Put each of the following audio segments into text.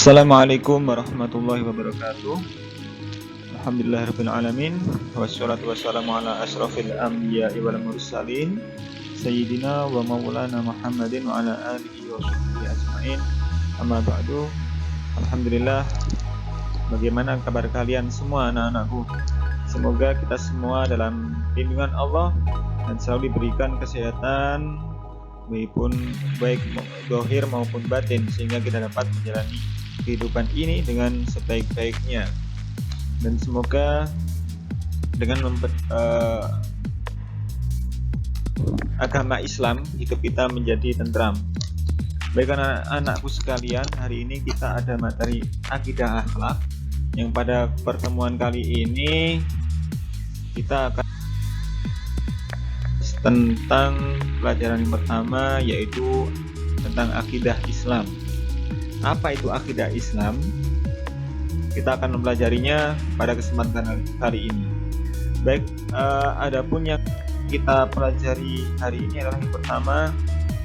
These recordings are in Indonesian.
Assalamualaikum warahmatullahi wabarakatuh. Alhamdulillahirabbil alamin wassalatu wassalamu ala asrofil anbiya'i wal mursalin sayyidina wa maulana Muhammadin wa ala alihi wa sahbihi ajmain. Amma ba'du. Alhamdulillah, bagaimana kabar kalian semua anak-anakku? Semoga kita semua dalam lindungan Allah dan selalu diberikan kesehatan baik zahir maupun batin, sehingga kita dapat menjalani kehidupan ini dengan sebaik-baiknya, dan semoga dengan agama Islam hidup kita menjadi tentram. Baik anak-anakku sekalian, hari ini kita ada materi akidah akhlak, yang pada pertemuan kali ini kita akan tentang pelajaran yang pertama, yaitu tentang akidah Islam. Apa itu akidah Islam? Kita akan mempelajarinya pada kesempatan kali ini. Baik, adapun yang kita pelajari hari ini adalah yang pertama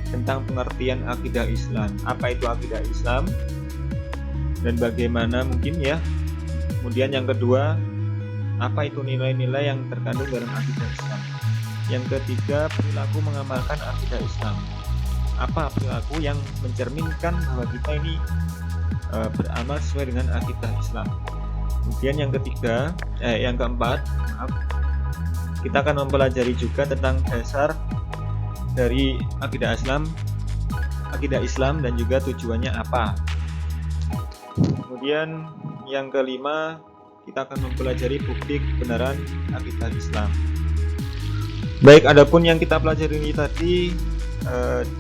tentang pengertian akidah Islam. Apa itu akidah Islam dan bagaimana mungkin ya. Kemudian yang kedua, apa itu nilai-nilai yang terkandung dalam akidah Islam. Yang ketiga, perilaku mengamalkan akidah Islam. Apa perilaku yang mencerminkan bahwa kita ini beramal sesuai dengan akidah Islam. Kemudian yang keempat, kita akan mempelajari juga tentang dasar dari akidah Islam dan juga tujuannya apa. Kemudian yang kelima, kita akan mempelajari bukti kebenaran akidah Islam. Baik, adapun yang kita pelajari ini tadi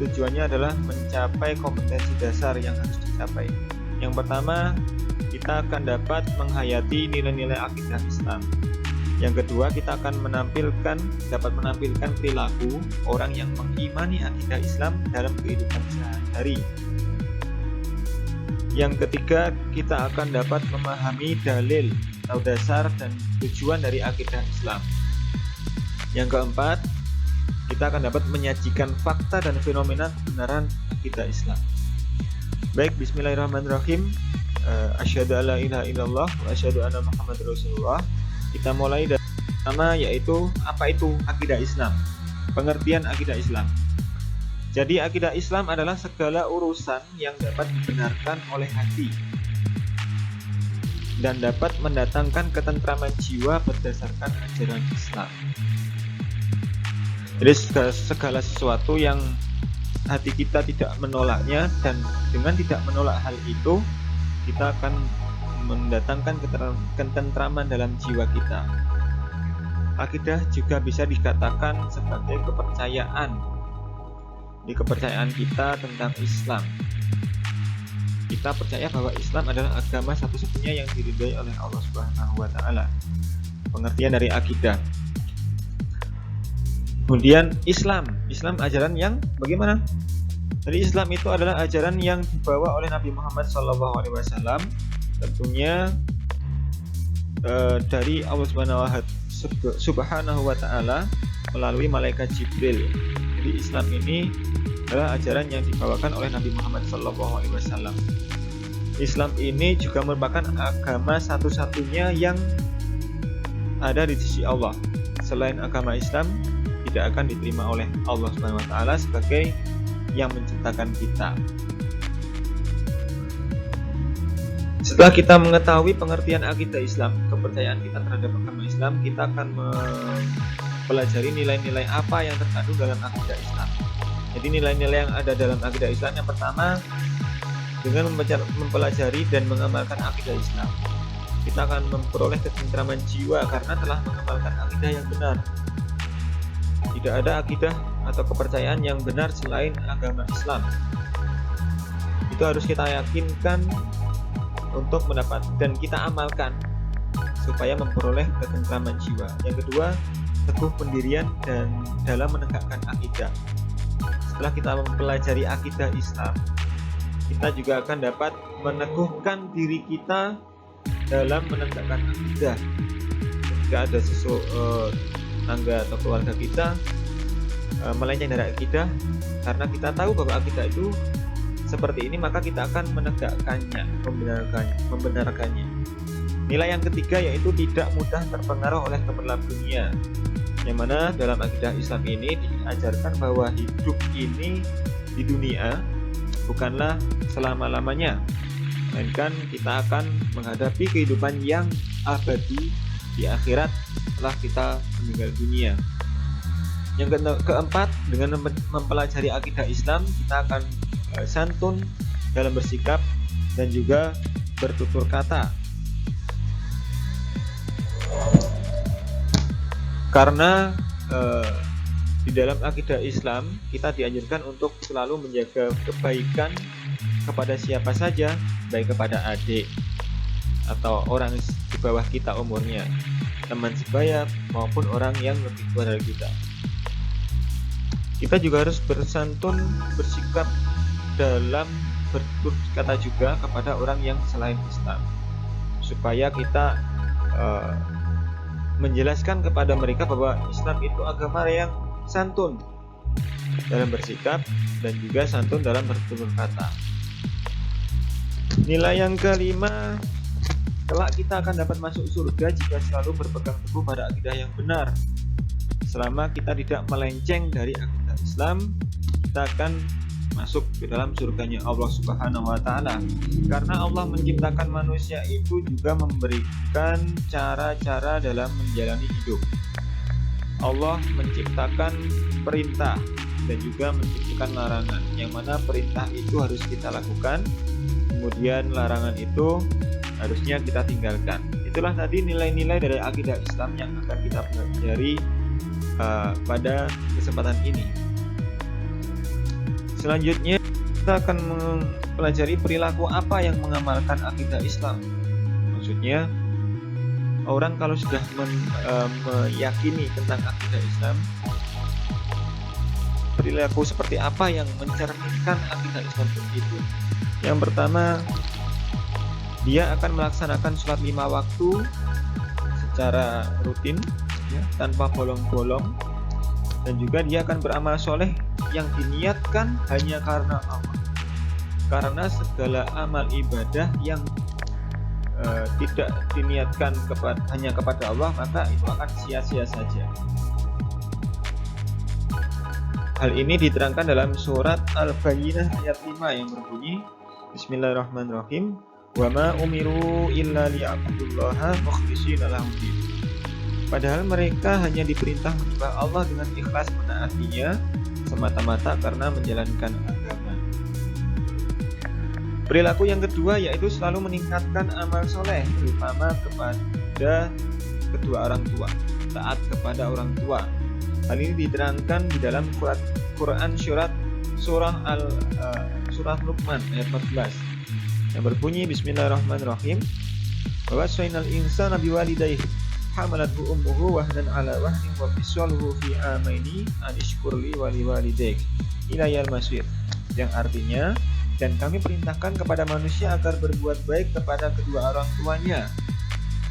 tujuannya adalah mencapai kompetensi dasar yang harus dicapai. Yang pertama, kita akan dapat menghayati nilai-nilai akidah Islam. Yang kedua, kita akan dapat menampilkan perilaku orang yang mengimani akidah Islam dalam kehidupan sehari-hari. Yang ketiga, kita akan dapat memahami dalil atau dasar dan tujuan dari akidah Islam. Yang keempat, kita akan dapat menyajikan fakta dan fenomena kebenaran akidah Islam. Baik, bismillahirrahmanirrahim. Asyhadu alla ilaha illallah wa asyhadu anna Muhammadar Rasulullah. Kita mulai dari pertama, yaitu apa itu akidah Islam. Pengertian akidah Islam. Jadi akidah Islam adalah segala urusan yang dapat dibenarkan oleh hati dan dapat mendatangkan ketentraman jiwa berdasarkan ajaran Islam. Jadi segala sesuatu yang hati kita tidak menolaknya, dan dengan tidak menolak hal itu, kita akan mendatangkan ketentraman dalam jiwa kita. Akidah juga bisa dikatakan sebagai kepercayaan. Di kepercayaan kita tentang Islam. Kita percaya bahwa Islam adalah agama satu-satunya yang diridhai oleh Allah Subhanahu wa taala. Pengertian dari akidah. Kemudian Islam ajaran yang bagaimana? Jadi Islam itu adalah ajaran yang dibawa oleh Nabi Muhammad SAW, tentunya dari Allah Subhanahu wa taala melalui malaikat Jibril. Jadi Islam ini adalah ajaran yang dibawakan oleh Nabi Muhammad SAW. Islam ini juga merupakan agama satu-satunya yang ada di sisi Allah. Selain agama Islam tidak akan diterima oleh Allah Subhanahu wa taala sebagai yang menciptakan kita. Setelah kita mengetahui pengertian akidah Islam, kepercayaan kita terhadap agama Islam, kita akan mempelajari nilai-nilai apa yang terkandung dalam akidah Islam. Jadi nilai-nilai yang ada dalam akidah Islam, yang pertama, dengan mempelajari dan mengamalkan akidah Islam, kita akan memperoleh ketentraman jiwa karena telah mengamalkan akidah yang benar. Tidak ada akidah atau kepercayaan yang benar selain agama Islam. Itu harus kita yakinkan untuk mendapat dan kita amalkan supaya memperoleh ketentraman jiwa. Yang kedua, teguh pendirian dan dalam menegakkan akidah. Setelah kita mempelajari akidah Islam, kita juga akan dapat meneguhkan diri kita dalam menegakkan akidah. Jika ada tangga atau keluarga kita melenceng dari akidah, karena kita tahu bahwa akidah itu seperti ini, maka kita akan menegakkannya, membenarkannya. Nilai yang ketiga yaitu tidak mudah terpengaruh oleh gemerlap dunia, yang mana dalam akidah Islam ini diajarkan bahwa hidup ini di dunia bukanlah selama-lamanya, melainkan kita akan menghadapi kehidupan yang abadi di akhirat setelah kita meninggal dunia. Yang keempat, dengan mempelajari akidah Islam, kita akan santun dalam bersikap dan juga bertutur kata. Karena di dalam akidah Islam kita dianjurkan untuk selalu menjaga kebaikan kepada siapa saja, baik kepada adik atau orang di bawah kita umurnya, teman sebaya maupun orang yang lebih tua dari kita. Kita juga harus bersantun, bersikap dalam bertutur kata juga kepada orang yang selain Islam, supaya kita menjelaskan kepada mereka bahwa Islam itu agama yang santun dalam bersikap dan juga santun dalam bertutur kata. Nilai yang kelima, kelak kita akan dapat masuk surga jika selalu berpegang teguh pada akidah yang benar. Selama kita tidak melenceng dari akidah Islam, kita akan masuk ke dalam surganya Allah Subhanahu wa Ta'ala. Karena Allah menciptakan manusia itu juga memberikan cara-cara dalam menjalani hidup. Allah menciptakan perintah dan juga menciptakan larangan, yang mana perintah itu harus kita lakukan, kemudian larangan itu harusnya kita tinggalkan. Itulah tadi nilai-nilai dari akidah Islam yang akan kita pelajari pada kesempatan ini. Selanjutnya kita akan mempelajari perilaku apa yang mengamalkan akidah Islam. Maksudnya orang kalau sudah meyakini tentang akidah Islam, perilaku seperti apa yang mencerminkan akidah Islam itu. Yang pertama, dia akan melaksanakan sholat 5 waktu secara rutin, ya, tanpa bolong-bolong, dan juga dia akan beramal soleh yang diniatkan hanya karena Allah. Karena segala amal ibadah yang tidak diniatkan hanya kepada Allah, maka itu akan sia-sia saja. Hal ini diterangkan dalam surat Al-Bayyinah ayat 5 yang berbunyi, Bismillahirrahmanirrahim, wa ma umiru illa liya'budullaha mukhlishina lahud-din. Padahal mereka hanya diperintah menyembah Allah dengan ikhlas menaatinya semata-mata karena menjalankan agama. Perilaku yang kedua yaitu selalu meningkatkan amal soleh, terutama kepada kedua orang tua, taat kepada orang tua. Hal ini diterangkan di dalam Quran surah Luqman ayat 14 yang berbunyi, Bismillahirrahmanirrahim, wa wasainal insana biwalidayhi hamalathu ummuhu wahnan ala wahnin wa fisaluhu fi amaini an ishkurli wa liwalidayk ilayal masir, yang artinya, dan kami perintahkan kepada manusia agar berbuat baik kepada kedua orang tuanya.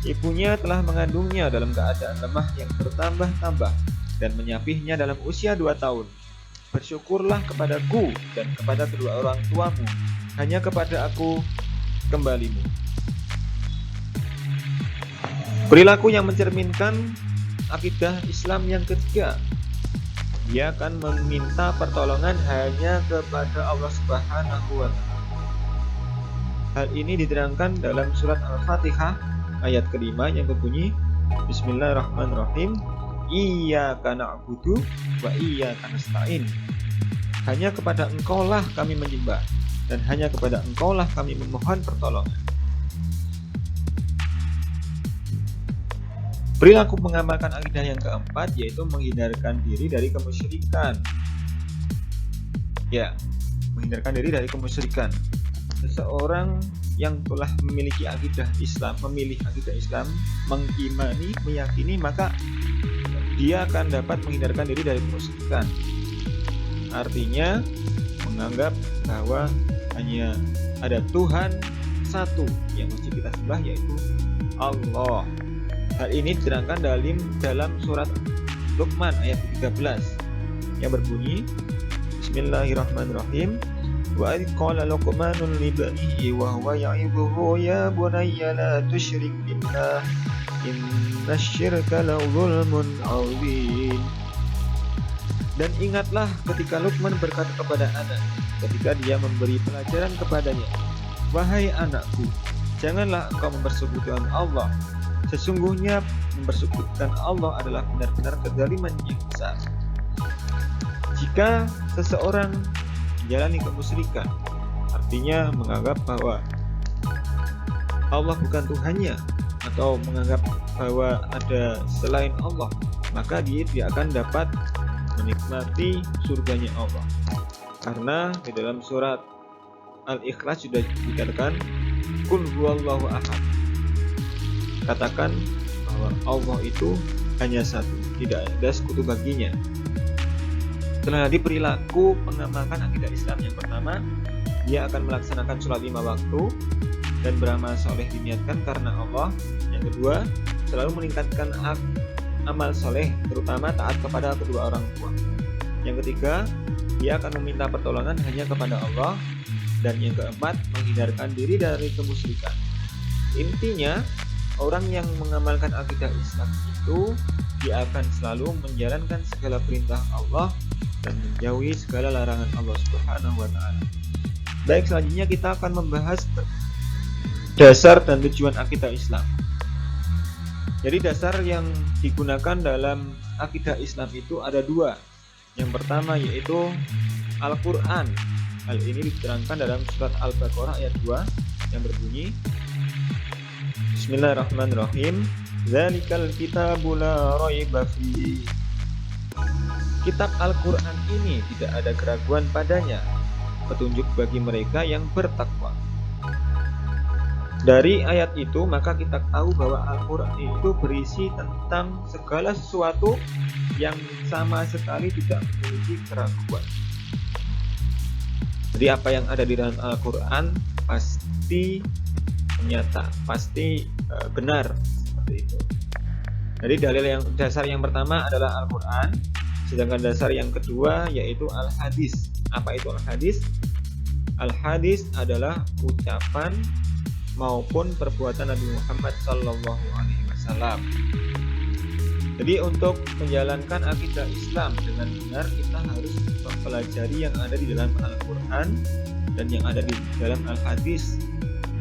Ibunya telah mengandungnya dalam keadaan lemah yang bertambah-tambah dan menyapihnya dalam usia 2 tahun. Bersyukurlah kepadaku dan kepada kedua orang tuamu, hanya kepada aku kembalimu. Perilaku yang mencerminkan akidah Islam yang ketiga, dia akan meminta pertolongan hanya kepada Allah Subhanahu wa Ta'ala. Hal ini diterangkan dalam surat Al-Fatihah ayat kelima yang berbunyi, Bismillahirrahmanirrahim, Iyyaka na'budu wa iyyaka nasta'in. Hanya kepada Engkaulah kami menyembah dan hanya kepada Engkaulah kami memohon pertolongan. Perilaku mengamalkan akidah yang keempat yaitu menghindarkan diri dari kemusyrikan. Ya, menghindarkan diri dari kemusyrikan. Seseorang yang telah memiliki akidah Islam, memilih akidah Islam, mengimani, meyakini, maka dia akan dapat menghindarkan diri dari kemusyrikan. Artinya menganggap bahwa hanya ada Tuhan satu yang mesti kita sembah, yaitu Allah. Hal ini diterangkan dalam surat Luqman ayat 13 yang berbunyi, Bismillahirrahmanirrahim, Wa idh qala Luqmanun li banihi wa huwa ya'idhuhu ya bunayya la tusyrik billah innasyirka la dzulmun 'adzim. Dan ingatlah ketika Luqman berkata kepada anak ketika dia memberi pelajaran kepadanya, wahai anakku, janganlah engkau mempersekutukan Allah. Sesungguhnya mempersekutukan Allah adalah benar-benar kezaliman yang besar. Jika seseorang menjalani kemusyrikan, artinya menganggap bahwa Allah bukan Tuhannya atau menganggap bahwa ada selain Allah, maka dia tidak akan dapat menikmati surganya Allah. Karena di dalam surat Al-Ikhlas sudah dikatakan Qul huwallahu ahad. Katakan bahwa Allah itu hanya satu, tidak ada sekutu baginya. Setelah tadi perilaku mengamalkan akidah Islam, yang pertama, dia akan melaksanakan sholat 5 waktu dan beramal soleh diniatkan karena Allah. Yang kedua, selalu meningkatkan amal soleh, terutama taat kepada kedua orang tua. Yang ketiga, dia akan meminta pertolongan hanya kepada Allah. Dan yang keempat, menghindarkan diri dari kemusyrikan. Intinya, orang yang mengamalkan akidah Islam itu dia akan selalu menjalankan segala perintah Allah dan menjauhi segala larangan Allah Subhanahu wa taala. Baik, selanjutnya kita akan membahas dasar dan tujuan akidah Islam. Jadi dasar yang digunakan dalam akidah Islam itu ada dua. Yang pertama yaitu Al-Quran. Hal ini diterangkan dalam surat Al-Baqarah ayat 2 yang berbunyi, Bismillahirrahmanirrahim. Dzalikal kitabu la raiba fihi. Kitab Al-Quran ini tidak ada keraguan padanya, petunjuk bagi mereka yang bertakwa. Dari ayat itu maka kita tahu bahwa Al-Quran itu berisi tentang segala sesuatu yang sama sekali tidak memiliki keraguan. Jadi apa yang ada di dalam Al-Quran pasti nyata, pasti benar, seperti itu. Jadi dasar yang pertama adalah Al-Quran, sedangkan dasar yang kedua yaitu Al-Hadis. Apa itu Al-Hadis? Al-Hadis adalah ucapan maupun perbuatan Nabi Muhammad SAW. Jadi untuk menjalankan akidah Islam dengan benar, kita harus mempelajari yang ada di dalam Al-Quran dan yang ada di dalam Al-Hadis.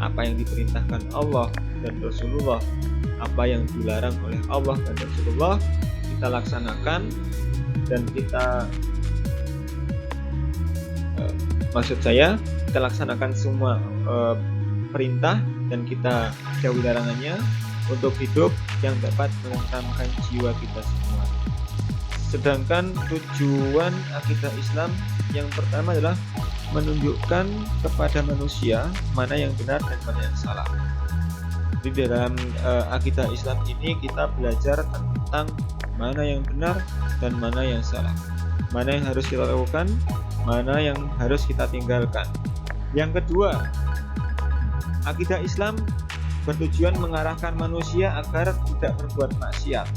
Apa yang diperintahkan Allah dan Rasulullah, apa yang dilarang oleh Allah dan Rasulullah, kita laksanakan dan kita kita laksanakan semua perintah dan kita jauhi larangannya untuk hidup yang dapat menenteramkan jiwa kita semua. Sedangkan tujuan akidah Islam yang pertama adalah menunjukkan kepada manusia mana yang benar dan mana yang salah. Di dalam akidah Islam ini kita belajar tentang mana yang benar dan mana yang salah, mana yang harus kita lakukan, mana yang harus kita tinggalkan. Yang kedua, akidah Islam bertujuan mengarahkan manusia agar tidak berbuat maksiat.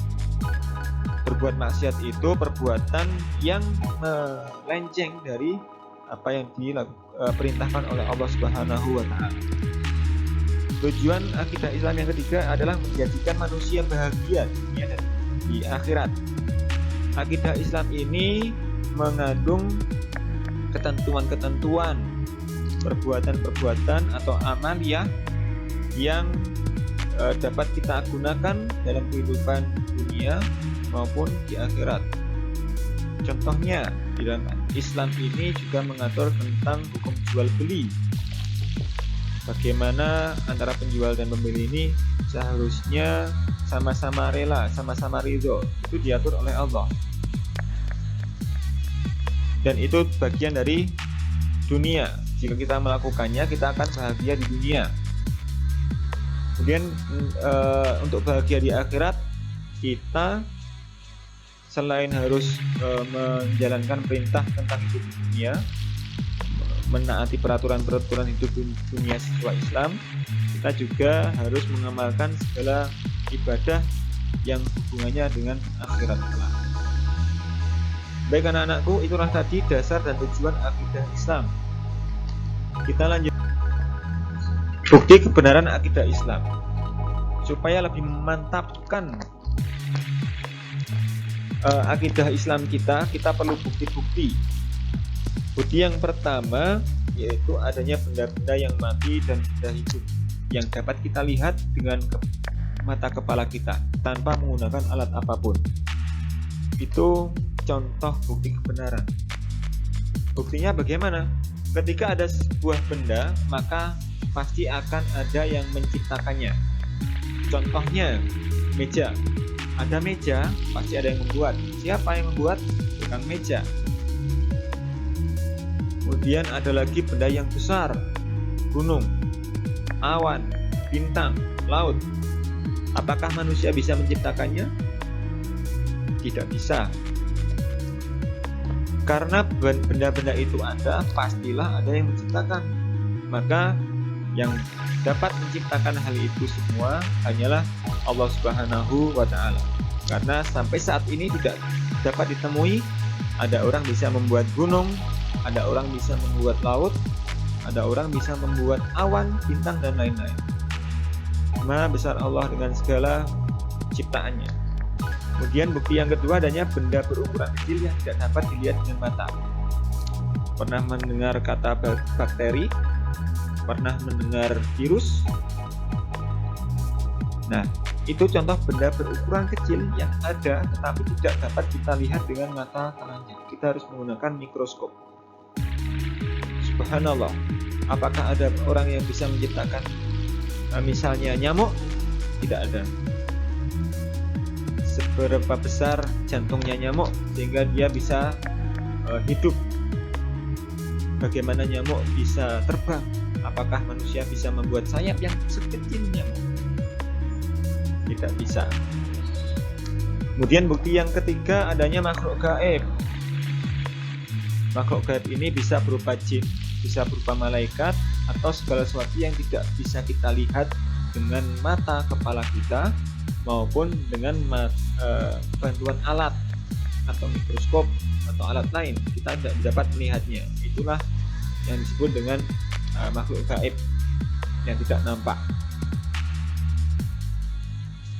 Berbuat maksiat itu perbuatan yang melenceng dari apa yang diperintahkan oleh Allah Subhanahu wa taala. Tujuan akidah Islam yang ketiga adalah menjadikan manusia bahagia di dunia dan di akhirat. Akidah Islam ini mengandung ketentuan-ketentuan, perbuatan-perbuatan atau amaliyah yang dapat kita gunakan dalam kehidupan dunia maupun di akhirat. Contohnya, di dalam Islam ini juga mengatur tentang hukum jual beli. Bagaimana antara penjual dan pembeli ini seharusnya sama-sama rela, sama-sama ridho. Itu diatur oleh Allah. Dan itu bagian dari dunia. Jika kita melakukannya, kita akan bahagia di dunia. Kemudian untuk bahagia di akhirat, kita selain harus menjalankan perintah tentang hidup di dunia, menaati peraturan-peraturan hidup dunia sesuai Islam, kita juga harus mengamalkan segala ibadah yang hubungannya dengan akhirat kelak. Baik anak-anakku, itulah tadi dasar dan tujuan akidah Islam. Kita lanjut. Bukti kebenaran akidah Islam. Supaya lebih memantapkan akidah Islam kita perlu bukti-bukti. Bukti yang pertama yaitu adanya benda-benda yang mati dan benda hidup yang dapat kita lihat dengan mata kepala kita tanpa menggunakan alat apapun. Itu contoh bukti kebenaran. Buktinya bagaimana? Ketika ada sebuah benda, maka pasti akan ada yang menciptakannya. Contohnya meja. Ada meja, pasti ada yang membuat. Siapa yang membuat? Tukang meja. Kemudian ada lagi benda yang besar, gunung, awan, bintang, laut. Apakah manusia bisa menciptakannya? Tidak bisa. Karena benda-benda itu ada, pastilah ada yang menciptakan. Maka yang dapat menciptakan hal itu semua hanyalah Allah Subhanahu wa Ta'ala. Karena sampai saat ini tidak dapat ditemui ada orang bisa membuat gunung, ada orang bisa membuat laut, ada orang bisa membuat awan, bintang, dan lain-lain. Maha besar Allah dengan segala ciptaannya. Kemudian bukti yang kedua adanya benda berukuran kecil yang tidak dapat dilihat dengan mata. Pernah mendengar kata bakteri? Pernah mendengar virus? Nah, itu contoh benda berukuran kecil yang ada tetapi tidak dapat kita lihat dengan mata telanjang. Kita harus menggunakan mikroskop. Subhanallah, apakah ada orang yang bisa menciptakan misalnya nyamuk? Tidak ada. Seberapa besar jantungnya nyamuk sehingga dia bisa hidup? Bagaimana nyamuk bisa terbang? Apakah manusia bisa membuat sayap yang sekecil nyamuk? Tidak bisa. Kemudian bukti yang ketiga adanya makhluk gaib. Makhluk gaib ini bisa berupa jin, bisa berupa malaikat, atau segala sesuatu yang tidak bisa kita lihat dengan mata kepala kita maupun dengan bantuan alat atau mikroskop atau alat lain. Kita tidak dapat melihatnya. Itulah yang disebut dengan makhluk gaib yang tidak nampak.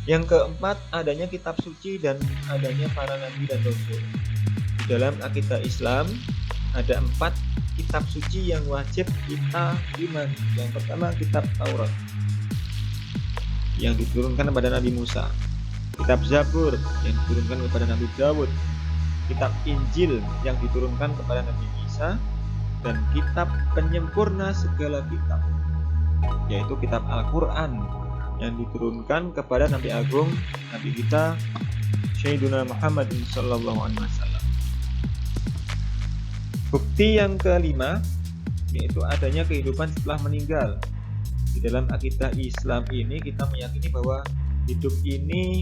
Yang keempat adanya kitab suci dan adanya para nabi dan rasul. Di dalam akidah Islam ada 4 kitab suci yang wajib kita imani. Yang pertama kitab Taurat yang diturunkan kepada Nabi Musa, kitab Zabur yang diturunkan kepada Nabi Dawud, kitab Injil yang diturunkan kepada Nabi Isa, dan kitab penyempurna segala kitab yaitu kitab Al-Quran yang diturunkan kepada Nabi Agung Nabi kita Sayyiduna Muhammad sallallahu alaihi wasallam. Bukti yang kelima yaitu adanya kehidupan setelah meninggal. Di dalam akidah Islam ini kita meyakini bahwa hidup ini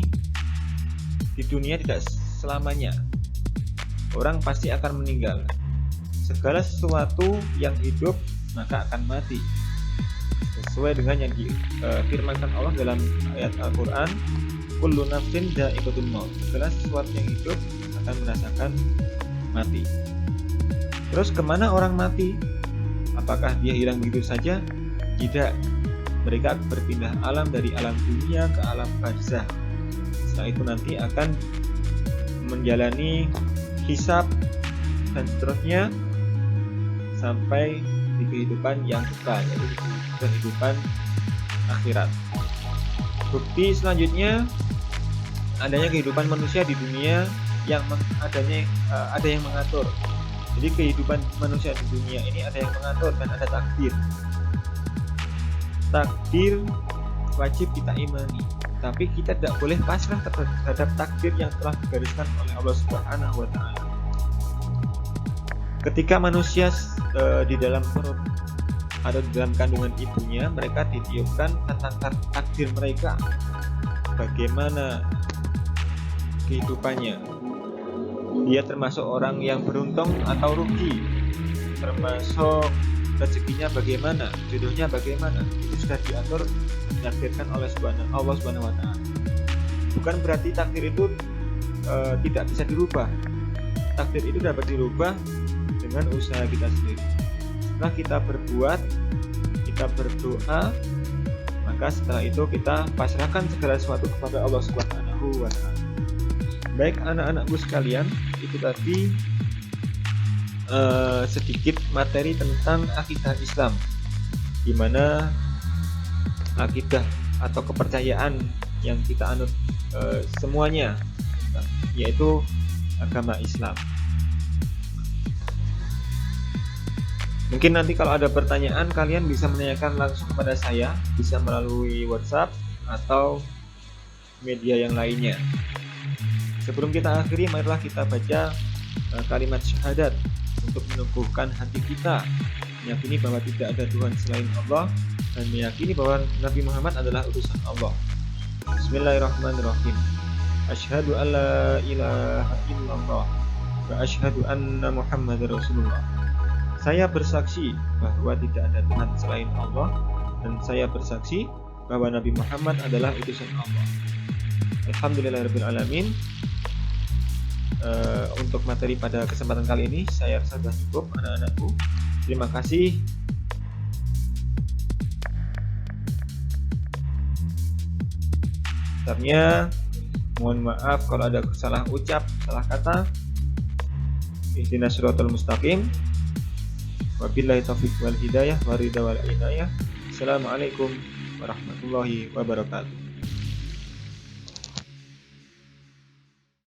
di dunia tidak selamanya. Orang pasti akan meninggal. Segala sesuatu yang hidup maka akan mati. Sesuai dengan yang difirmankan Allah dalam ayat Al-Quran, kullu nafsin dha'iqatul maut. Segala sesuatu yang hidup akan merasakan mati. Terus kemana orang mati? Apakah dia hilang begitu saja? Tidak. Mereka berpindah alam dari alam dunia ke alam barzah. Setelah itu nanti akan menjalani hisab dan seterusnya sampai di kehidupan yang kekal, yaitu kehidupan akhirat. Bukti selanjutnya adanya kehidupan manusia di dunia yang ada yang mengatur. Jadi kehidupan manusia di dunia ini ada yang mengatur dan ada takdir. Takdir wajib kita imani, tapi kita tidak boleh pasrah terhadap takdir yang telah digariskan oleh Allah Subhanahu wa Ta'ala. Ketika manusia di dalam perut atau di dalam kandungan ibunya, mereka ditiupkan tentang takdir mereka, bagaimana kehidupannya. Dia termasuk orang yang beruntung atau rugi, termasuk rezekinya bagaimana, jodohnya bagaimana. Itu sudah diatur, ditakdirkan oleh Allah Subhanahu wa Ta'ala. Bukan berarti takdir itu tidak bisa dirubah. Takdir itu dapat dirubah dengan usaha kita sendiri. Setelah kita berbuat, kita berdoa, maka setelah itu kita pasrahkan segala sesuatu kepada Allah Subhanahu wa Ta'ala. Baik anak-anakku sekalian, itu tadi sedikit materi tentang akidah Islam, di mana akidah atau kepercayaan yang kita anut semuanya yaitu agama Islam. Mungkin nanti kalau ada pertanyaan, kalian bisa menanyakan langsung kepada saya, bisa melalui WhatsApp atau media yang lainnya. Sebelum kita akhiri, marilah kita baca kalimat syahadat untuk meneguhkan hati kita, meyakini bahwa tidak ada Tuhan selain Allah, dan meyakini bahwa Nabi Muhammad adalah utusan Allah. Bismillahirrahmanirrahim. Asyhadu an la ilaha illallah wa asyhadu anna Muhammadar Rasulullah. Saya bersaksi bahwa tidak ada Tuhan selain Allah, dan saya bersaksi bahwa Nabi Muhammad adalah utusan Allah. Alhamdulillahirabbil alamin. Untuk materi pada kesempatan kali ini saya rasa sudah cukup, anak-anakku. Terima kasih. Sebenarnya mohon maaf kalau ada salah ucap, salah kata. Ihdinas siratal mustaqim. Wabillahi taufiq wal hidayah wa ridha wal inayah. Assalamualaikum warahmatullahi wabarakatuh.